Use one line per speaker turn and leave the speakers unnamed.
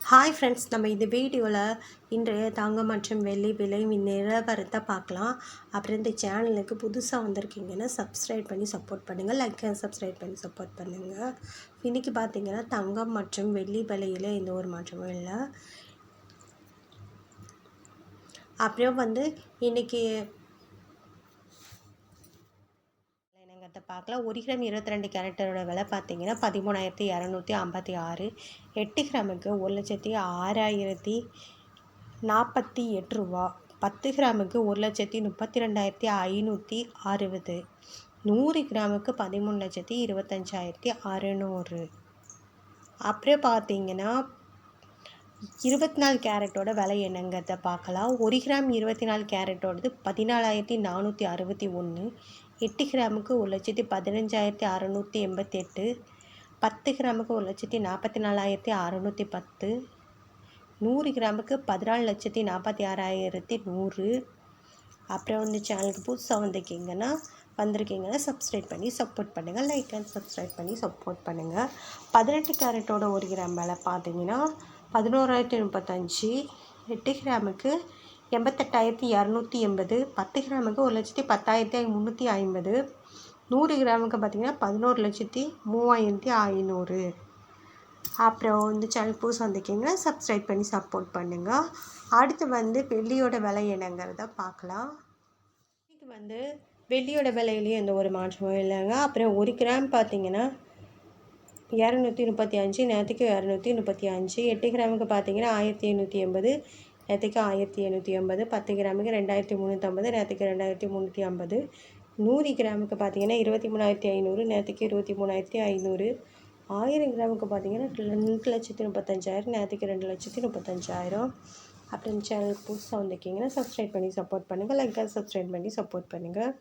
Hi friends, நம்ம இந்த வீடியோவில் இன்றைய தங்கம் மற்றும் வெள்ளி விலை நிலவரத்தை பார்க்கலாம். அப்புறம் இந்த சேனலுக்கு புதுசாக வந்திருக்கீங்கன்னா சப்ஸ்கிரைப் பண்ணி சப்போர்ட் பண்ணுங்கள், லைக் சப்ஸ்கிரைப் பண்ணி சப்போர்ட் பண்ணுங்கள். இன்றைக்கி பார்த்திங்கன்னா தங்கம் மற்றும் வெள்ளி விலையில் எந்த ஒரு மாற்றமும் இல்லை. அப்புறம் இன்றைக்கி பார்க்கலாம். 1 கிராம் 22 கேரட்டோட விலை பார்த்தீங்கன்னா 13,256. 8 கிராமுக்கு 1,06,048 ரூபா. 10 கிராமுக்கு 1,32,560. 100 கிராமுக்கு 13,25,600. அப்புறம் பார்த்தீங்கன்னா 24 கேரட்டோட விலை என்னங்கிறத பார்க்கலாம். 1 கிராம் 24 கேரட்டோடது 14,461. 8 கிராமுக்கு 1,15,688. 10 கிராமுக்கு 1,44,610. 100 கிராமுக்கு 14,46,100. அப்புறம் சேனலுக்கு புதுசாக வந்திருக்கீங்கன்னா சப்ஸ்கிரைப் பண்ணி சப்போர்ட் பண்ணுங்கள், லைக் அண்ட் சப்ஸ்கிரைப் பண்ணி சப்போர்ட் பண்ணுங்கள். 18 கேரட்டோட 1 கிராம் விலை பார்த்தீங்கன்னா 11,035. 8 கிராமுக்கு 88,280. 10 கிராமுக்கு 1,10,350. 100 கிராமுக்கு பார்த்திங்கன்னா 11,03,500. அப்புறம் சேனல் புதுசு வந்திருக்கீங்கன்னா சப்ஸ்கிரைப் பண்ணி சப்போர்ட் பண்ணுங்கள். அடுத்து வெள்ளியோட விலை என்னங்கிறத பார்க்கலாம். இதுக்கு வெள்ளியோட விலையிலேயே எந்த ஒரு மாற்றமும் இல்லைங்க. அப்புறம் 1 கிராம் பார்த்திங்கன்னா 235, நேற்றுக்கு 235. 8 கிராமுக்கு பார்த்தீங்கன்னா 1,880, நேற்றுக்கு 1,780. 10 கிராமுக்கு 2,350, நேற்றுக்கு 2,350. 100 கிராமுக்கு பார்த்தீங்கன்னா 23,500, நேற்றுக்கு 23,500. 1000 கிராமுக்கு பார்த்தீங்கன்னா 2,35,000, நேற்றுக்கு 2,35,000. அப்புறம் சேனல் புதுசாக வந்திருக்கீங்கன்னா சப்ஸ்கிரைப் பண்ணி சப்போர்ட் பண்ணுங்கள், லைக் சப்ஸ்கிரைப் பண்ணி சப்போர்ட் பண்ணுங்கள்.